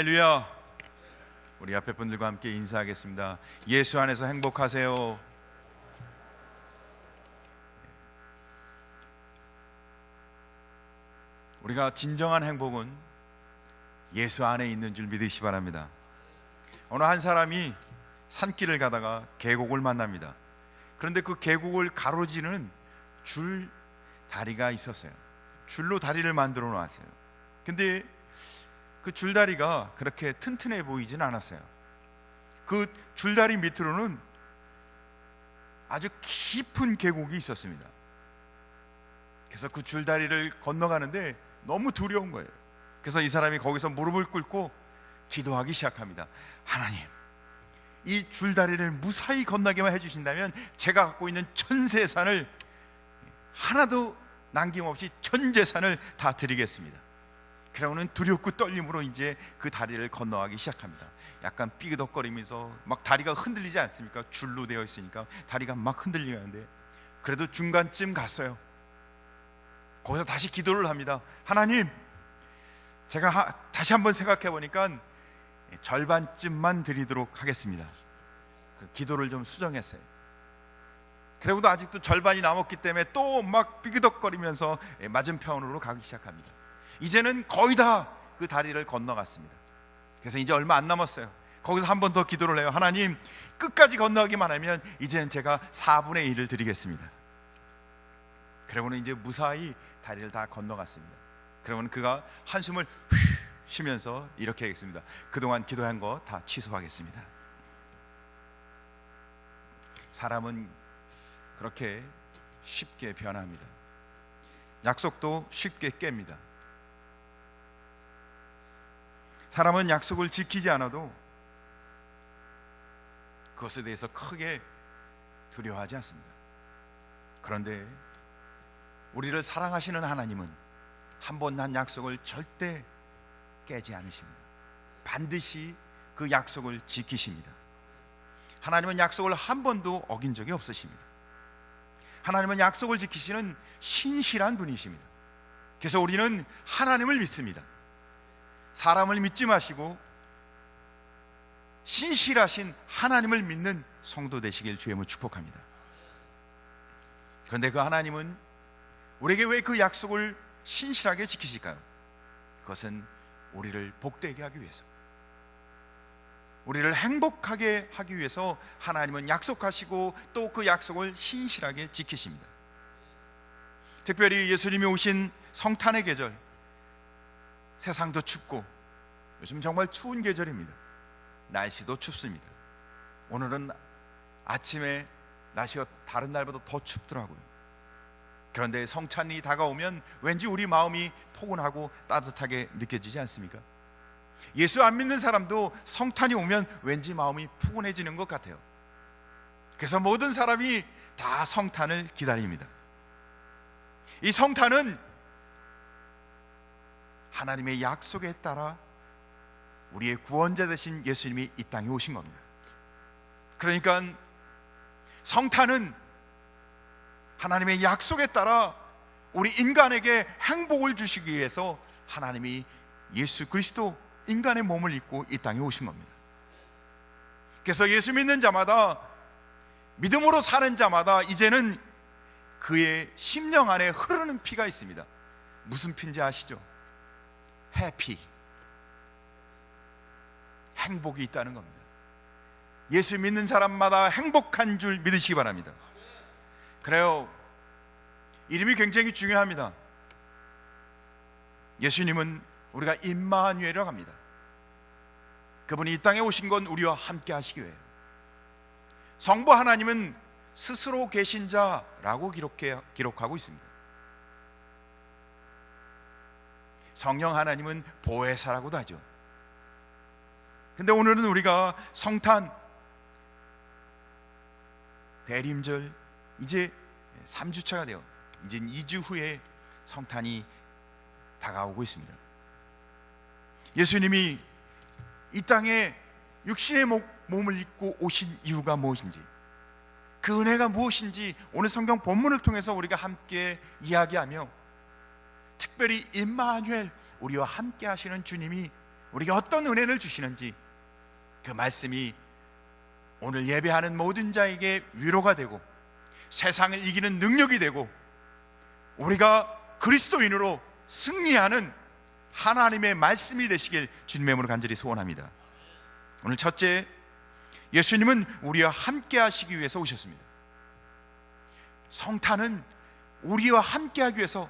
할렐루야. 우리 앞에 분들과 함께 인사하겠습니다. 예수 안에서 행복하세요. 우리가 진정한 행복은 예수 안에 있는 줄 믿으시기 바랍니다. 어느 한 사람이 산길을 가다가 계곡을 만납니다. 그런데 그 계곡을 가로지르는 줄 다리가 있었어요. 줄로 다리를 만들어 놨어요. 근데 그 줄다리가 그렇게 튼튼해 보이진 않았어요. 그 줄다리 밑으로는 아주 깊은 계곡이 있었습니다. 그래서 그 줄다리를 건너가는데 너무 두려운 거예요. 그래서 이 사람이 거기서 무릎을 꿇고 기도하기 시작합니다. 하나님, 이 줄다리를 무사히 건너게만 해주신다면 제가 갖고 있는 전 재산을 하나도 남김없이 전 재산을 다 드리겠습니다. 그러고는 두렵고 떨림으로 이제 그 다리를 건너가기 시작합니다. 약간 삐그덕거리면서 막 다리가 흔들리지 않습니까? 줄로 되어 있으니까 다리가 막 흔들리는데 그래도 중간쯤 갔어요. 거기서 다시 기도를 합니다. 하나님, 제가 다시 한번 생각해 보니까 절반쯤만 드리도록 하겠습니다. 그 기도를 좀 수정했어요. 그리고도 아직도 절반이 남았기 때문에 또 막 삐그덕거리면서 맞은편으로 가기 시작합니다. 이제는 거의 다 그 다리를 건너갔습니다. 그래서 이제 얼마 안 남았어요. 거기서 한 번 더 기도를 해요. 하나님, 끝까지 건너기만 하면 이제는 제가 4분의 1을 드리겠습니다. 그러고는 이제 무사히 다리를 다 건너갔습니다. 그러면 그가 한숨을 쉬면서 이렇게 하겠습니다. 그동안 기도한 거 다 취소하겠습니다. 사람은 그렇게 쉽게 변합니다. 약속도 쉽게 깹니다. 사람은 약속을 지키지 않아도 그것에 대해서 크게 두려워하지 않습니다. 그런데 우리를 사랑하시는 하나님은 한 번 한 약속을 절대 깨지 않으십니다. 반드시 그 약속을 지키십니다. 하나님은 약속을 한 번도 어긴 적이 없으십니다. 하나님은 약속을 지키시는 신실한 분이십니다. 그래서 우리는 하나님을 믿습니다. 사람을 믿지 마시고 신실하신 하나님을 믿는 성도 되시길 주님을 축복합니다. 그런데 그 하나님은 우리에게 왜 그 약속을 신실하게 지키실까요? 그것은 우리를 복되게 하기 위해서, 우리를 행복하게 하기 위해서 하나님은 약속하시고 또 그 약속을 신실하게 지키십니다. 특별히 예수님이 오신 성탄의 계절, 세상도 춥고 요즘 정말 추운 계절입니다. 날씨도 춥습니다. 오늘은 아침에 날씨가 다른 날보다 더 춥더라고요. 그런데 성탄이 다가오면 왠지 우리 마음이 포근하고 따뜻하게 느껴지지 않습니까? 예수 안 믿는 사람도 성탄이 오면 왠지 마음이 푸근해지는 것 같아요. 그래서 모든 사람이 다 성탄을 기다립니다. 이 성탄은 하나님의 약속에 따라 우리의 구원자 되신 예수님이 이 땅에 오신 겁니다. 그러니까 성탄은 하나님의 약속에 따라 우리 인간에게 행복을 주시기 위해서 하나님이 예수 그리스도 인간의 몸을 입고 이 땅에 오신 겁니다. 그래서 예수 믿는 자마다, 믿음으로 사는 자마다 이제는 그의 심령 안에 흐르는 피가 있습니다. 무슨 피인지 아시죠? 해피, 행복이 있다는 겁니다. 예수 믿는 사람마다 행복한 줄 믿으시기 바랍니다. 그래요, 이름이 굉장히 중요합니다. 예수님은 우리가 임마누엘이라고 합니다. 그분이 이 땅에 오신 건 우리와 함께 하시기 위해요. 성부 하나님은 스스로 계신 자라고 기록하고 있습니다. 성령 하나님은 보혜사라고도 하죠. 근데 오늘은 우리가 성탄, 대림절, 이제 3주차가 돼요. 이제 2주 후에 성탄이 다가오고 있습니다. 예수님이 이 땅에 육신의 몸을 입고 오신 이유가 무엇인지, 그 은혜가 무엇인지 오늘 성경 본문을 통해서 우리가 함께 이야기하며, 특별히 임마누엘, 우리와 함께 하시는 주님이 우리에게 어떤 은혜를 주시는지 그 말씀이 오늘 예배하는 모든 자에게 위로가 되고 세상을 이기는 능력이 되고 우리가 그리스도인으로 승리하는 하나님의 말씀이 되시길 주님의 이름으로 간절히 소원합니다. 오늘 첫째, 예수님은 우리와 함께 하시기 위해서 오셨습니다. 성탄은 우리와 함께 하기 위해서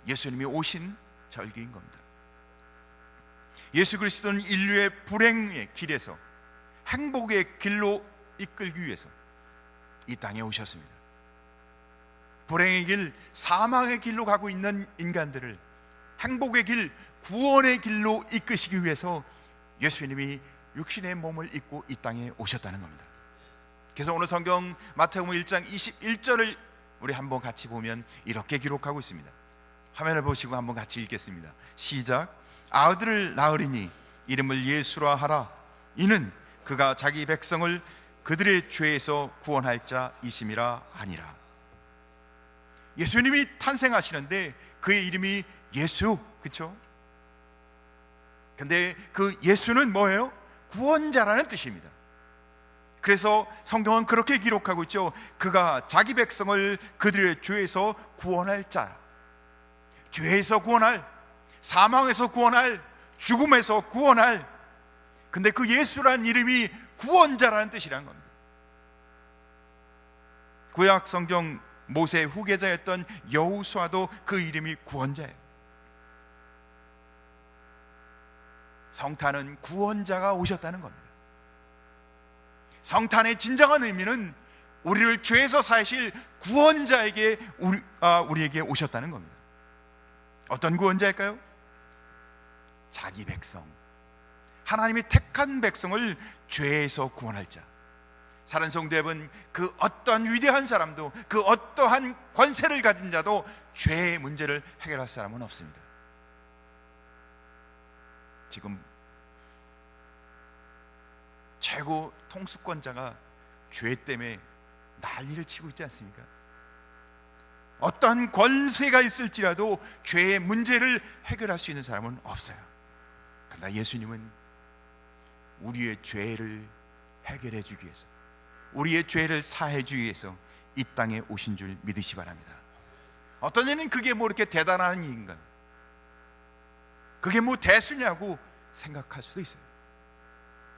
예수님이 오신 절기인 겁니다. 예수 그리스도는 인류의 불행의 길에서 행복의 길로 이끌기 위해서 이 땅에 오셨습니다. 불행의 길, 사망의 길로 가고 있는 인간들을 행복의 길, 구원의 길로 이끄시기 위해서 예수님이 육신의 몸을 입고 이 땅에 오셨다는 겁니다. 그래서 오늘 성경 마태복음 1장 21절을 우리 한번 같이 보면 이렇게 기록하고 있습니다. 화면을 보시고 한번 같이 읽겠습니다. 시작. 아들을 낳으리니 이름을 예수라 하라. 이는 그가 자기 백성을 그들의 죄에서 구원할 자이심이라 하니라. 예수님이 탄생하시는데 그의 이름이 예수, 그렇죠? 근데 그 예수는 뭐예요? 구원자라는 뜻입니다. 그래서 성경은 그렇게 기록하고 있죠. 그가 자기 백성을 그들의 죄에서 구원할 자, 죄에서 구원할, 사망에서 구원할, 죽음에서 구원할. 근데 그 예수란 이름이 구원자라는 뜻이라는 겁니다. 구약 성경 모세의 후계자였던 여호수아도 그 이름이 구원자예요. 성탄은 구원자가 오셨다는 겁니다. 성탄의 진정한 의미는 우리를 죄에서 사실 구원자에게 우리에게 오셨다는 겁니다. 어떤 구원자일까요? 자기 백성, 하나님이 택한 백성을 죄에서 구원할 자. 사는 성도여러분, 그 어떠한 위대한 사람도, 그 어떠한 권세를 가진 자도 죄의 문제를 해결할 사람은 없습니다. 지금 최고 통수권자가 죄 때문에 난리를 치고 있지 않습니까? 어떠한 권세가 있을지라도 죄의 문제를 해결할 수 있는 사람은 없어요. 그러나 예수님은 우리의 죄를 해결해 주기 위해서, 우리의 죄를 사해 주기 위해서 이 땅에 오신 줄 믿으시 바랍니다. 어떤 이는 그게 뭐 이렇게 대단한 일인가, 그게 뭐 대수냐고 생각할 수도 있어요.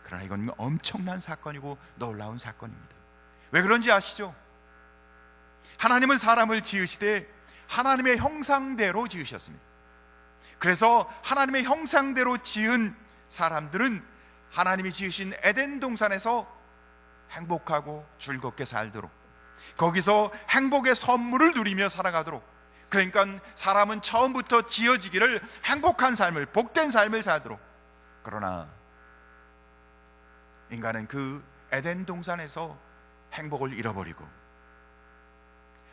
그러나 이건 엄청난 사건이고 놀라운 사건입니다. 왜 그런지 아시죠? 하나님은 사람을 지으시되 하나님의 형상대로 지으셨습니다. 그래서 하나님의 형상대로 지은 사람들은 하나님이 지으신 에덴 동산에서 행복하고 즐겁게 살도록, 거기서 행복의 선물을 누리며 살아가도록, 그러니까 사람은 처음부터 지어지기를 행복한 삶을, 복된 삶을 살도록. 그러나 인간은 그 에덴 동산에서 행복을 잃어버리고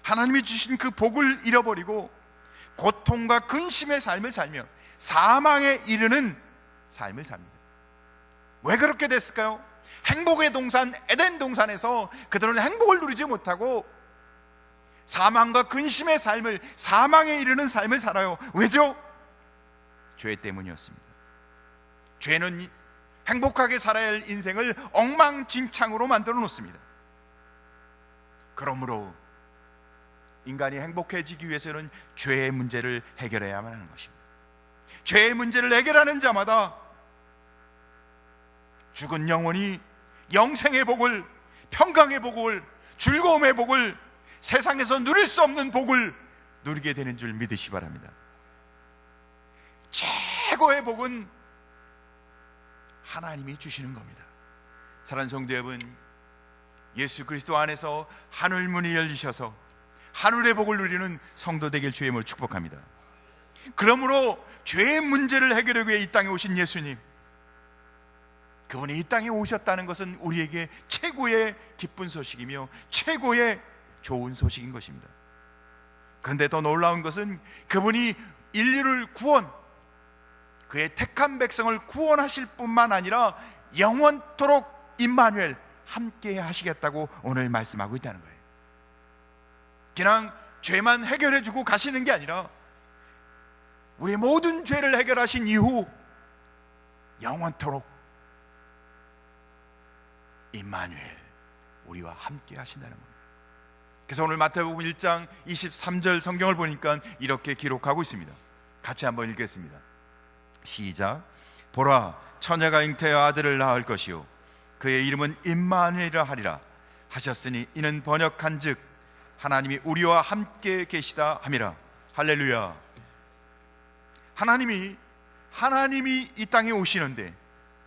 하나님이 주신 그 복을 잃어버리고 고통과 근심의 삶을 살며 사망에 이르는 삶을 삽니다. 왜 그렇게 됐을까요? 행복의 동산 에덴 동산에서 그들은 행복을 누리지 못하고 사망과 근심의 삶을, 사망에 이르는 삶을 살아요. 왜죠? 죄 때문이었습니다. 죄는 행복하게 살아야 할 인생을 엉망진창으로 만들어 놓습니다. 그러므로 인간이 행복해지기 위해서는 죄의 문제를 해결해야만 하는 것입니다. 죄의 문제를 해결하는 자마다 죽은 영혼이 영생의 복을, 평강의 복을, 즐거움의 복을, 세상에서 누릴 수 없는 복을 누리게 되는 줄 믿으시 바랍니다. 최고의 복은 하나님이 주시는 겁니다. 사랑하는 성도 여러분, 예수 그리스도 안에서 하늘 문이 열리셔서 하늘의 복을 누리는 성도 되길 주의 이름으로 축복합니다. 그러므로 죄의 문제를 해결하기 위해 이 땅에 오신 예수님, 그분이 이 땅에 오셨다는 것은 우리에게 최고의 기쁜 소식이며 최고의 좋은 소식인 것입니다. 그런데 더 놀라운 것은 그분이 인류를 구원, 그의 택한 백성을 구원하실 뿐만 아니라 영원토록 임마누엘, 함께 하시겠다고 오늘 말씀하고 있다는 거예요. 그냥 죄만 해결해 주고 가시는 게 아니라 우리의 모든 죄를 해결하신 이후 영원토록 임마누엘, 우리와 함께 하신다는 겁니다. 그래서 오늘 마태복음 1장 23절 성경을 보니까 이렇게 기록하고 있습니다. 같이 한번 읽겠습니다. 시작. 보라, 처녀가 잉태하여 아들을 낳을 것이요 그의 이름은 임마누엘이라 하리라 하셨으니 이는 번역한즉 하나님이 우리와 함께 계시다 함이라. 할렐루야. 하나님이 이 땅에 오시는데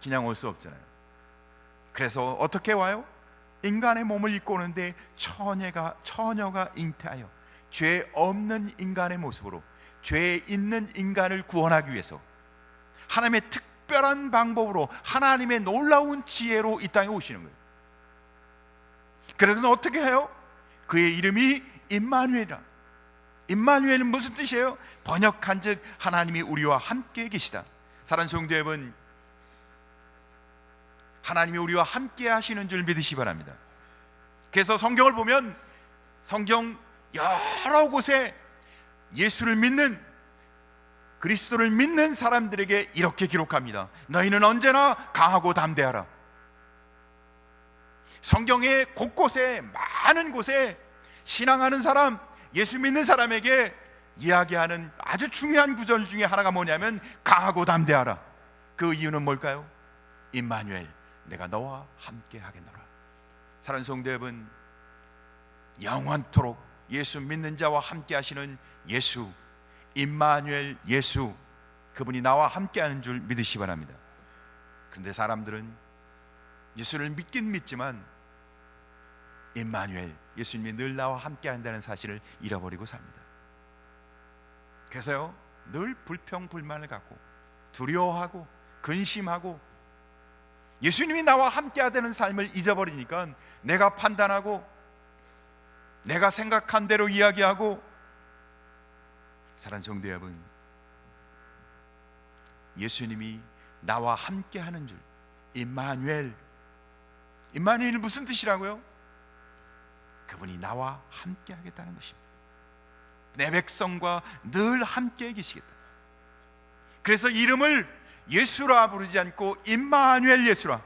그냥 올 수 없잖아요. 그래서 어떻게 와요? 인간의 몸을 입고 오는데 처녀가 잉태하여 죄 없는 인간의 모습으로 죄 있는 인간을 구원하기 위해서 하나님의 특별한 방법으로, 하나님의 놀라운 지혜로 이 땅에 오시는 거예요. 그래서 어떻게 해요? 그의 이름이 임마누엘이라. 임마누엘은 무슨 뜻이에요? 번역한즉 하나님이 우리와 함께 계시다. 사랑하는 성도 여러분, 하나님이 우리와 함께 하시는 줄 믿으시기 바랍니다. 그래서 성경을 보면 성경 여러 곳에 예수를 믿는, 그리스도를 믿는 사람들에게 이렇게 기록합니다. 너희는 언제나 강하고 담대하라. 성경의 곳곳에, 많은 곳에 신앙하는 사람, 예수 믿는 사람에게 이야기하는 아주 중요한 구절 중에 하나가 뭐냐면 강하고 담대하라. 그 이유는 뭘까요? 임마누엘, 내가 너와 함께 하겠노라. 사랑하는 성도 여러분, 영원토록 예수 믿는 자와 함께 하시는 예수, 임마누엘 예수, 그분이 나와 함께 하는 줄 믿으시기 바랍니다. 그런데 사람들은 예수를 믿긴 믿지만 임마누엘, 예수님이 늘 나와 함께 한다는 사실을 잃어버리고 삽니다. 그래서요, 늘 불평불만을 갖고 두려워하고 근심하고 예수님이 나와 함께 하다는 삶을 잊어버리니까 내가 판단하고 내가 생각한 대로 이야기하고. 사랑하는 성도 여러분, 예수님이 나와 함께 하는 줄, 임마누엘, 임마누엘은 무슨 뜻이라고요? 그분이 나와 함께 하겠다는 것입니다. 내 백성과 늘 함께 계시겠다. 그래서 이름을 예수라 부르지 않고 임마누엘 예수라.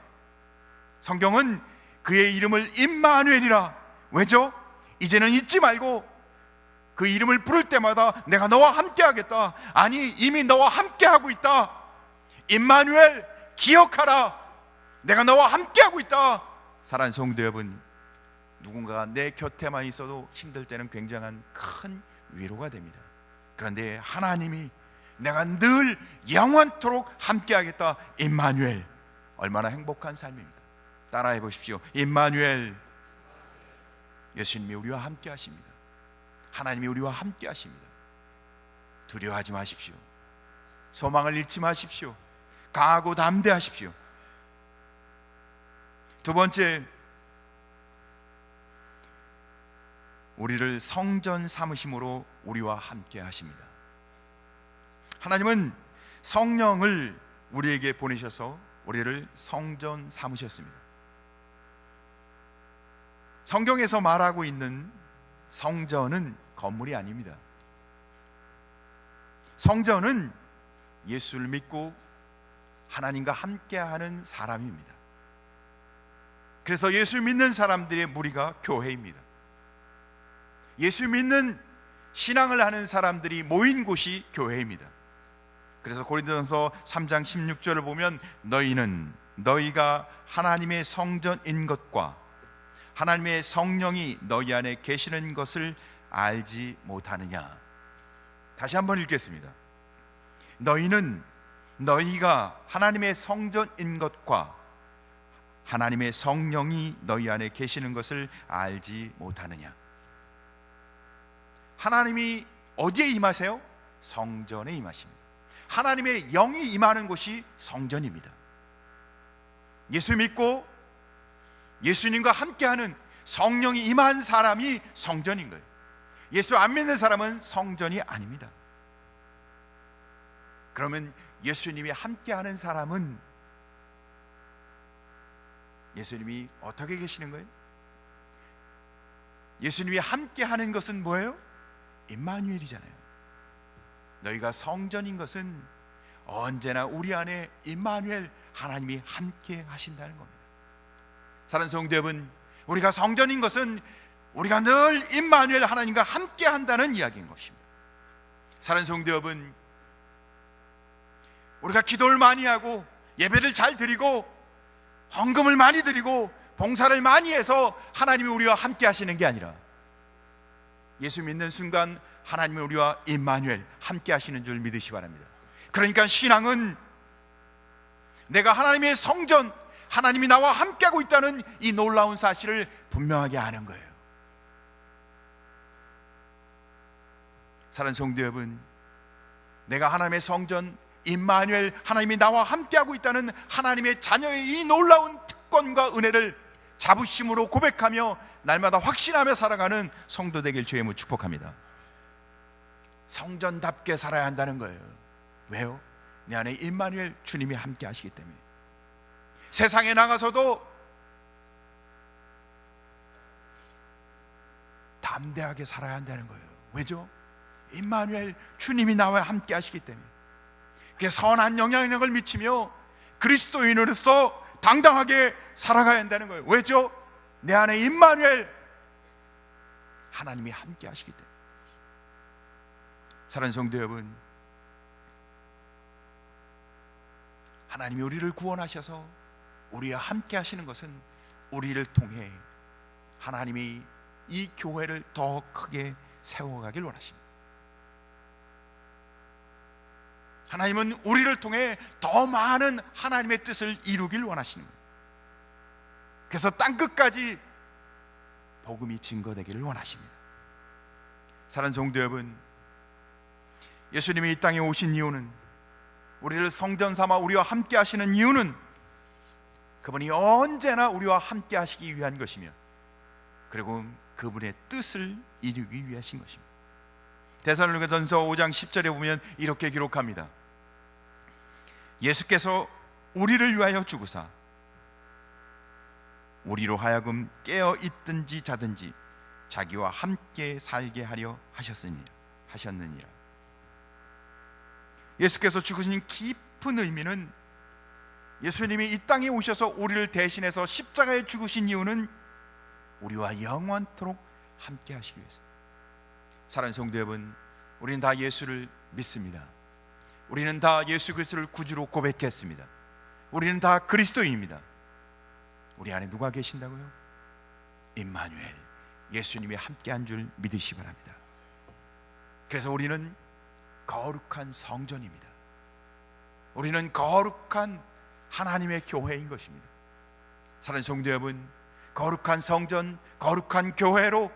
성경은 그의 이름을 임마누엘이라. 왜죠? 이제는 잊지 말고 그 이름을 부를 때마다 내가 너와 함께 하겠다. 아니, 이미 너와 함께 하고 있다. 임마누엘, 기억하라. 내가 너와 함께 하고 있다. 사랑하는 성도 여러분, 누군가가 내 곁에만 있어도 힘들 때는 굉장한 큰 위로가 됩니다. 그런데 하나님이 내가 늘 영원토록 함께 하겠다. 임마누엘, 얼마나 행복한 삶입니까? 따라해 보십시오. 임마누엘, 예수님이 우리와 함께 하십니다. 하나님이 우리와 함께 하십니다. 두려워하지 마십시오. 소망을 잃지 마십시오. 강하고 담대하십시오. 두 번째, 우리를 성전 삼으심으로 우리와 함께 하십니다. 하나님은 성령을 우리에게 보내셔서 우리를 성전 삼으셨습니다. 성경에서 말하고 있는 성전은 건물이 아닙니다. 성전은 예수를 믿고 하나님과 함께하는 사람입니다. 그래서 예수 믿는 사람들의 무리가 교회입니다. 예수 믿는 신앙을 하는 사람들이 모인 곳이 교회입니다. 그래서 고린도전서 3장 16절을 보면 너희가 하나님의 성전인 것과 하나님의 성령이 너희 안에 계시는 것을 알지 못하느냐. 다시 한번 읽겠습니다. 너희가 하나님의 성전인 것과 하나님의 성령이 너희 안에 계시는 것을 알지 못하느냐. 하나님이 어디에 임하세요? 성전에 임하십니다. 하나님의 영이 임하는 곳이 성전입니다. 예수 믿고 예수님과 함께하는 성령이 임한 사람이 성전인 거예요. 예수 안 믿는 사람은 성전이 아닙니다. 그러면 예수님이 함께하는 사람은 예수님이 어떻게 계시는 거예요? 예수님이 함께하는 것은 뭐예요? 임마누엘이잖아요. 너희가 성전인 것은 언제나 우리 안에 임마누엘 하나님이 함께 하신다는 겁니다. 사랑하는 성도 여러분, 우리가 성전인 것은 우리가 늘 임마누엘 하나님과 함께 한다는 이야기인 것입니다. 사랑하는 성도 여러분, 우리가 기도를 많이 하고 예배를 잘 드리고 헌금을 많이 드리고 봉사를 많이 해서 하나님이 우리와 함께 하시는 게 아니라 예수 믿는 순간 하나님이 우리와 임마누엘 함께 하시는 줄 믿으시기 바랍니다. 그러니까 신앙은 내가 하나님의 성전, 하나님이 나와 함께하고 있다는 이 놀라운 사실을 분명하게 아는 거예요. 사랑하는 성도 여러분, 내가 하나님의 성전, 임마누엘, 하나님이 나와 함께하고 있다는 하나님의 자녀의 이 놀라운 특권과 은혜를 자부심으로 고백하며 날마다 확신하며 살아가는 성도 되길 주의 이름으로 축복합니다. 성전답게 살아야 한다는 거예요. 왜요? 내 안에 임마누엘 주님이 함께 하시기 때문에. 세상에 나가서도 담대하게 살아야 한다는 거예요. 왜죠? 임마누엘 주님이 나와 함께 하시기 때문에. 그게 선한 영향력을 미치며 그리스도인으로서 당당하게 살아가야 한다는 거예요. 왜죠? 내 안에 임마누엘 하나님이 함께 하시기 때문에. 사랑하는 성도 여러분, 하나님이 우리를 구원하셔서 우리와 함께 하시는 것은 우리를 통해 하나님이 이 교회를 더 크게 세워가길 원하십니다. 하나님은 우리를 통해 더 많은 하나님의 뜻을 이루길 원하시는 거예요. 그래서 땅끝까지 복음이 증거되기를 원하십니다. 사랑하는 성도 여러분, 예수님이 이 땅에 오신 이유는, 우리를 성전 삼아 우리와 함께 하시는 이유는 그분이 언제나 우리와 함께 하시기 위한 것이며, 그리고 그분의 뜻을 이루기 위하신 것입니다. 데살로니가전서 5장 10절에 보면 이렇게 기록합니다. 예수께서 우리를 위하여 죽으사 우리로 하여금 깨어 있든지 자든지 자기와 함께 살게 하려 하셨느니라. 예수께서 죽으신 깊은 의미는, 예수님이 이 땅에 오셔서 우리를 대신해서 십자가에 죽으신 이유는 우리와 영원토록 함께 하시기 위해서. 사랑하는 성도 여러분, 우리는 다 예수를 믿습니다. 우리는 다 예수 그리스도를 구주로 고백했습니다. 우리는 다 그리스도인입니다. 우리 안에 누가 계신다고요? 임마누엘, 예수님이 함께한 줄 믿으시기 바랍니다. 그래서 우리는 거룩한 성전입니다. 우리는 거룩한 하나님의 교회인 것입니다. 사랑하는 성도 여러분, 거룩한 성전, 거룩한 교회로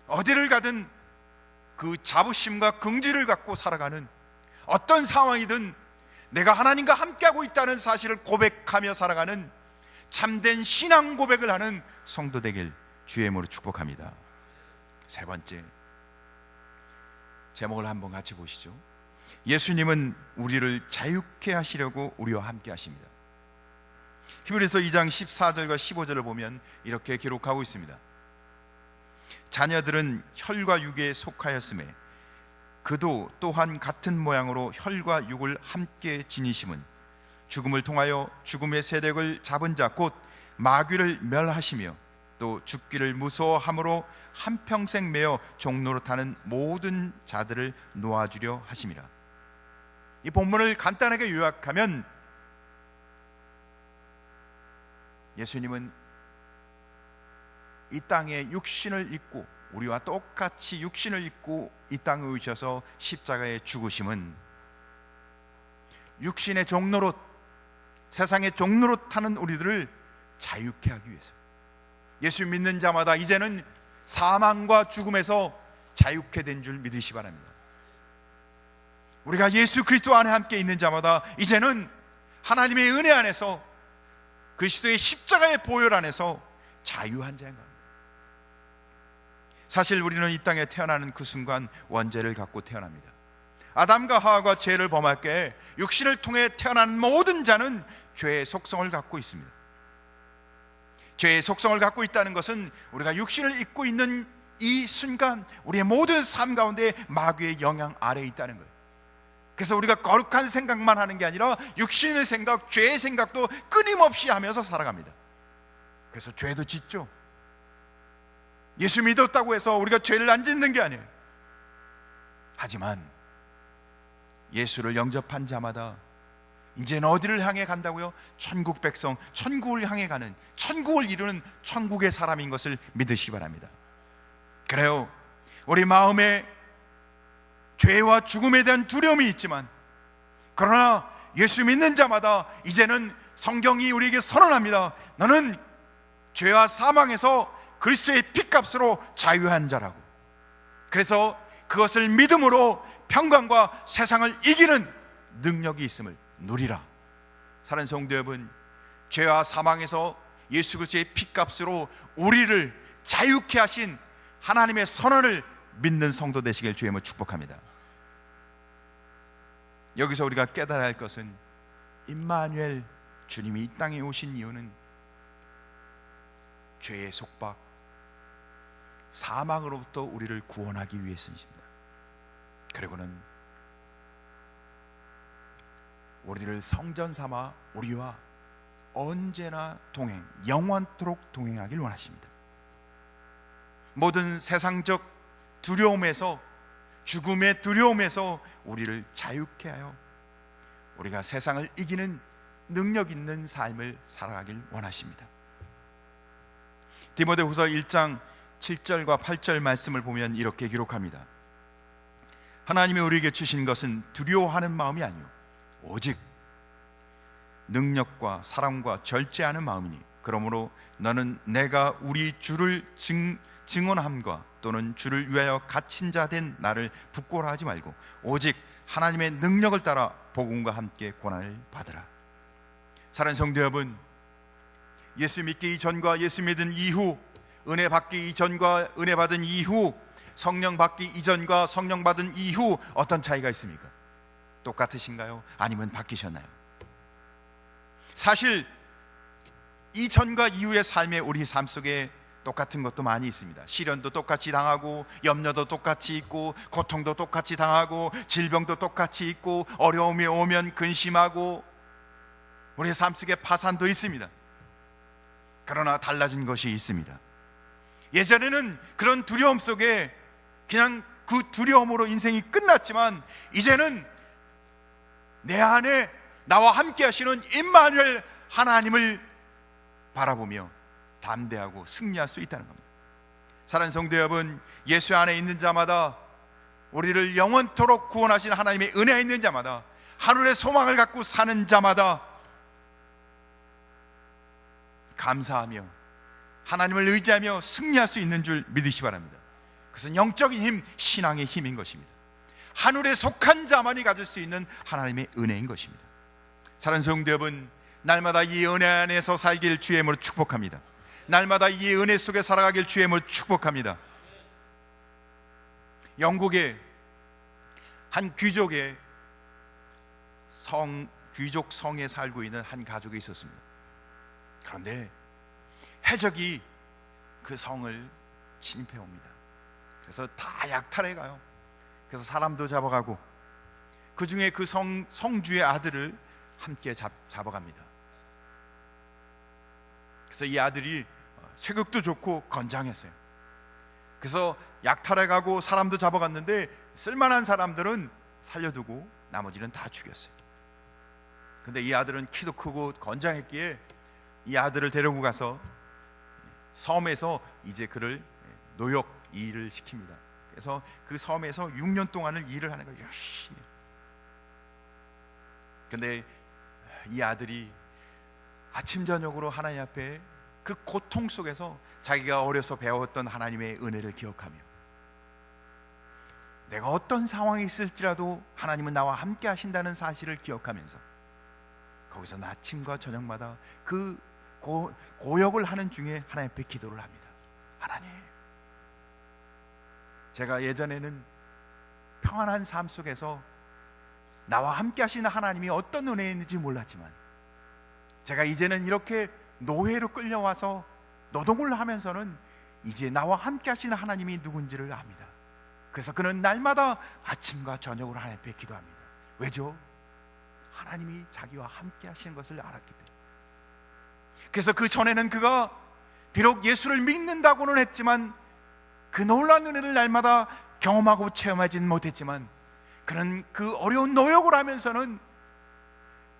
어디를 가든 그 자부심과 긍지를 갖고 살아가는, 어떤 상황이든 내가 하나님과 함께하고 있다는 사실을 고백하며 살아가는 참된 신앙 고백을 하는 성도 되길 주의 이름으로 축복합니다. 세 번째, 제목을 한번 같이 보시죠. 예수님은 우리를 자유케 하시려고 우리와 함께 하십니다. 히브리서 2장 14절과 15절을 보면 이렇게 기록하고 있습니다. 자녀들은 혈과 육에 속하였음에 그도 또한 같은 모양으로 혈과 육을 함께 지니심은 죽음을 통하여 죽음의 세력을 잡은 자 곧 마귀를 멸하시며 또 죽기를 무서워함으로 한평생 매어 종로로 타는 모든 자들을 놓아주려 하심이라. 이 본문을 간단하게 요약하면, 예수님은 이 땅에 육신을 입고, 우리와 똑같이 육신을 입고 이 땅에 오셔서 십자가에 죽으심은 육신의 종로릇, 세상의 종로릇 타는 우리들을 자유케 하기 위해서. 예수 믿는 자마다 이제는 사망과 죽음에서 자유케 된 줄 믿으시기 바랍니다. 우리가 예수 그리스도 안에 함께 있는 자마다 이제는 하나님의 은혜 안에서, 그리스도의 십자가의 보혈 안에서 자유한 자인 겁니다. 사실 우리는 이 땅에 태어나는 그 순간 원죄를 갖고 태어납니다. 아담과 하와가 죄를 범할 때 육신을 통해 태어난 모든 자는 죄의 속성을 갖고 있습니다. 죄의 속성을 갖고 있다는 것은 우리가 육신을 입고 있는 이 순간 우리의 모든 삶 가운데 마귀의 영향 아래에 있다는 거예요. 그래서 우리가 거룩한 생각만 하는 게 아니라 육신의 생각, 죄의 생각도 끊임없이 하면서 살아갑니다. 그래서 죄도 짓죠. 예수 믿었다고 해서 우리가 죄를 안 짓는 게 아니에요. 하지만 예수를 영접한 자마다 이제는 어디를 향해 간다고요? 천국 백성, 천국을 향해 가는, 천국을 이루는 천국의 사람인 것을 믿으시기 바랍니다. 그래요, 우리 마음에 죄와 죽음에 대한 두려움이 있지만, 그러나 예수 믿는 자마다 이제는 성경이 우리에게 선언합니다. 너는 죄와 사망에서 그리스도의 피값으로 자유한 자라고. 그래서 그것을 믿음으로 평강과 세상을 이기는 능력이 있음을 누리라. 사랑하는 성도 여러분, 죄와 사망에서 예수 그리스도의 피값으로 우리를 자유케 하신 하나님의 선언을 믿는 성도 되시길 주의 이름으로 축복합니다. 여기서 우리가 깨달아야 할 것은, 임마누엘, 주님이 이 땅에 오신 이유는 죄의 속박, 사망으로부터 우리를 구원하기 위해서입니다. 그리고는 우리를 성전 삼아 우리와 언제나 동행, 영원토록 동행하길 원하십니다. 모든 세상적 두려움에서, 죽음의 두려움에서 우리를 자유케 하여 우리가 세상을 이기는 능력 있는 삶을 살아가길 원하십니다. 디모데후서 1장 7절과 8절 말씀을 보면 이렇게 기록합니다. 하나님이 우리에게 주신 것은 두려워하는 마음이 아니요 오직 능력과 사랑과 절제하는 마음이니, 그러므로 너는 내가 우리 주를 증언함과 또는 주를 위하여 갇힌 자 된 나를 부끄러워하지 말고 오직 하나님의 능력을 따라 복음과 함께 고난을 받으라. 사랑하는 성도 여러분, 예수 믿기 이전과 예수 믿은 이후, 은혜 받기 이전과 은혜 받은 이후, 성령 받기 이전과 성령 받은 이후 어떤 차이가 있습니까? 똑같으신가요? 아니면 바뀌셨나요? 사실 이전과 이후의 삶에 우리 삶 속에 똑같은 것도 많이 있습니다. 시련도 똑같이 당하고, 염려도 똑같이 있고, 고통도 똑같이 당하고, 질병도 똑같이 있고, 어려움이 오면 근심하고, 우리의 삶 속에 파산도 있습니다. 그러나 달라진 것이 있습니다. 예전에는 그런 두려움 속에 그냥 그 두려움으로 인생이 끝났지만, 이제는 내 안에 나와 함께 하시는 임마누엘 하나님을 바라보며 담대하고 승리할 수 있다는 겁니다. 사랑하는 성도 여러분, 예수 안에 있는 자마다, 우리를 영원토록 구원하신 하나님의 은혜에 있는 자마다, 하늘의 소망을 갖고 사는 자마다 감사하며 하나님을 의지하며 승리할 수 있는 줄 믿으시기 바랍니다. 그것은 영적인 힘, 신앙의 힘인 것입니다. 하늘에 속한 자만이 가질 수 있는 하나님의 은혜인 것입니다. 사랑하는 성도 여러분, 날마다 이 은혜 안에서 살길 주의 이름으로 축복합니다. 날마다 이 은혜 속에 살아가길 주의 이름으로 축복합니다. 영국의 한 귀족의 귀족 성에 살고 있는 한 가족이 있었습니다. 그런데 해적이 그 성을 침입해 옵니다. 그래서 다 약탈해 가요. 그래서 사람도 잡아가고, 그 중에 그 성주의 아들을 함께 잡아갑니다. 그래서 이 아들이 체격도 좋고 건장했어요. 그래서 약탈해 가고 사람도 잡아갔는데, 쓸만한 사람들은 살려두고 나머지는 다 죽였어요. 근데 이 아들은 키도 크고 건장했기에 이 아들을 데리고 가서 섬에서 이제 그를 노역 일을 시킵니다. 그래서 그 섬에서 6년 동안을 일을 하는 거예요. 열심히. 근데 이 아들이 아침 저녁으로 하나님 앞에 그 고통 속에서 자기가 어려서 배웠던 하나님의 은혜를 기억하며, 내가 어떤 상황에 있을지라도 하나님은 나와 함께 하신다는 사실을 기억하면서, 거기서 아침과 저녁마다 그 고역을 하는 중에 하나님 앞에 기도를 합니다. 하나님, 제가 예전에는 평안한 삶 속에서 나와 함께 하시는 하나님이 어떤 은혜인지 몰랐지만, 제가 이제는 이렇게 노예로 끌려와서 노동을 하면서는 이제 나와 함께 하시는 하나님이 누군지를 압니다. 그래서 그는 날마다 아침과 저녁으로 하나님 앞에 기도합니다. 왜죠? 하나님이 자기와 함께 하시는 것을 알았기 때문에. 그래서 그 전에는 그가 비록 예수를 믿는다고는 했지만 그 놀라운 은혜를 날마다 경험하고 체험하지는 못했지만, 그는 그 어려운 노역을 하면서는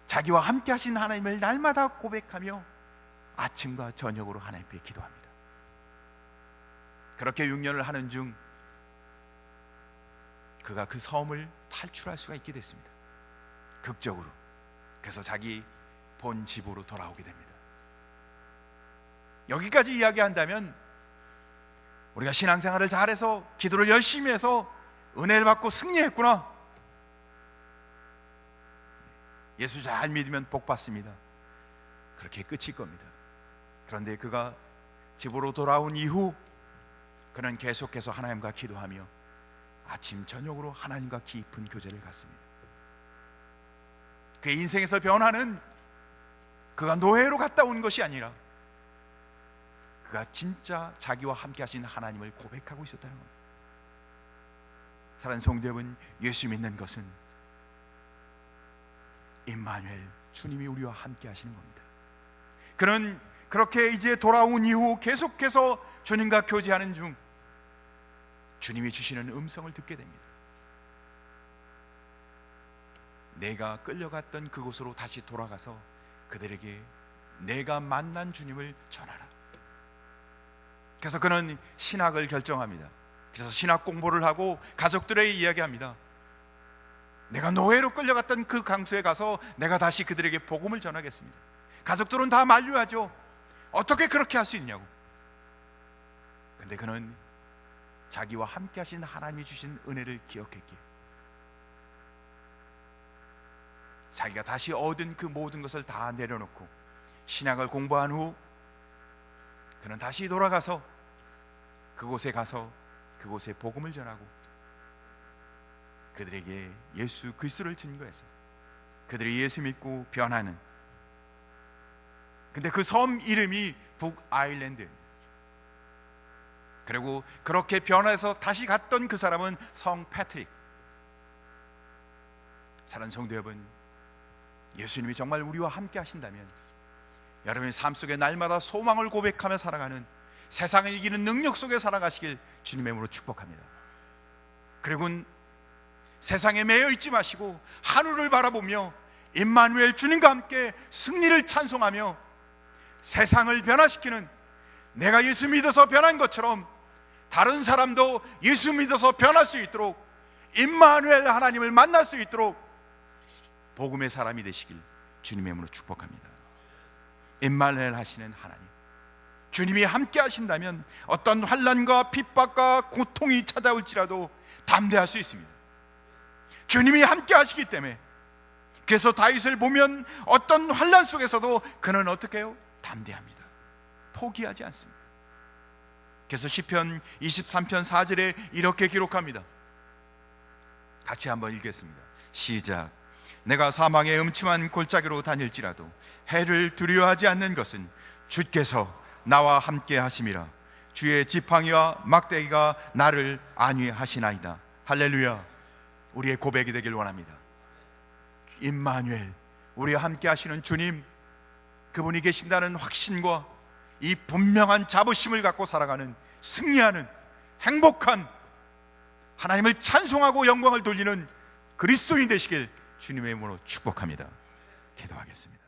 자기와 함께 하신 하나님을 날마다 고백하며 아침과 저녁으로 하나님께 기도합니다. 그렇게 6년을 하는 중 그가 그 섬을 탈출할 수가 있게 됐습니다. 극적으로. 그래서 자기 본 집으로 돌아오게 됩니다. 여기까지 이야기한다면 우리가 신앙생활을 잘해서 기도를 열심히 해서 은혜를 받고 승리했구나, 예수 잘 믿으면 복 받습니다, 그렇게 끝일 겁니다. 그런데 그가 집으로 돌아온 이후 그는 계속해서 하나님과 기도하며 아침 저녁으로 하나님과 깊은 교제를 갖습니다. 그의 인생에서 변화는 그가 노예로 갔다 온 것이 아니라 그가 진짜 자기와 함께 하신 하나님을 고백하고 있었다는 겁니다. 사랑하는 성도 여러분, 예수 믿는 것은 임마누엘, 주님이 우리와 함께 하시는 겁니다. 그는 그렇게 이제 돌아온 이후 계속해서 주님과 교제하는 중 주님이 주시는 음성을 듣게 됩니다. 내가 끌려갔던 그곳으로 다시 돌아가서 그들에게 내가 만난 주님을 전하라. 그래서 그는 신학을 결정합니다. 그래서 신학 공부를 하고 가족들에게 이야기합니다. 내가 노예로 끌려갔던 그 강소에 가서 내가 다시 그들에게 복음을 전하겠습니다. 가족들은 다 만류하죠. 어떻게 그렇게 할 수 있냐고. 근데 그는 자기와 함께 하신 하나님이 주신 은혜를 기억했기에 자기가 다시 얻은 그 모든 것을 다 내려놓고 신학을 공부한 후 그는 다시 돌아가서 그곳에 가서 그곳에 복음을 전하고 그들에게 예수 그리스도를 증거해서 그들이 예수 믿고 변하는. 근데 그 섬 이름이 북아일랜드입니다. 그리고 그렇게 변해서 다시 갔던 그 사람은 성 패트릭. 사랑하는 성도 여러분, 예수님이 정말 우리와 함께 하신다면 여러분의 삶 속에 날마다 소망을 고백하며 살아가는, 세상을 이기는 능력 속에 살아가시길 주님의 이름으로 축복합니다. 그리고 세상에 매여 있지 마시고 하늘을 바라보며 임마누엘 주님과 함께 승리를 찬송하며 세상을 변화시키는, 내가 예수 믿어서 변한 것처럼 다른 사람도 예수 믿어서 변할 수 있도록, 임마누엘 하나님을 만날 수 있도록 복음의 사람이 되시길 주님의 이름으로 축복합니다. 임마누엘 하시는 하나님, 주님이 함께 하신다면 어떤 환난과 핍박과 고통이 찾아올지라도 담대할 수 있습니다. 주님이 함께 하시기 때문에. 그래서 다윗을 보면 어떤 환난 속에서도 그는 어떻게 해요? 담대합니다. 포기하지 않습니다. 그래서 시편 23편 4절에 이렇게 기록합니다. 같이 한번 읽겠습니다. 시작. 내가 사망의 음침한 골짜기로 다닐지라도 해를 두려워하지 않는 것은 주께서 나와 함께 하심이라. 주의 지팡이와 막대기가 나를 안위하시나이다. 할렐루야. 우리의 고백이 되길 원합니다. 임마누엘, 우리와 함께 하시는 주님, 그분이 계신다는 확신과 이 분명한 자부심을 갖고 살아가는, 승리하는, 행복한, 하나님을 찬송하고 영광을 돌리는 그리스도인 되시길 주님의 이름으로 축복합니다. 기도하겠습니다.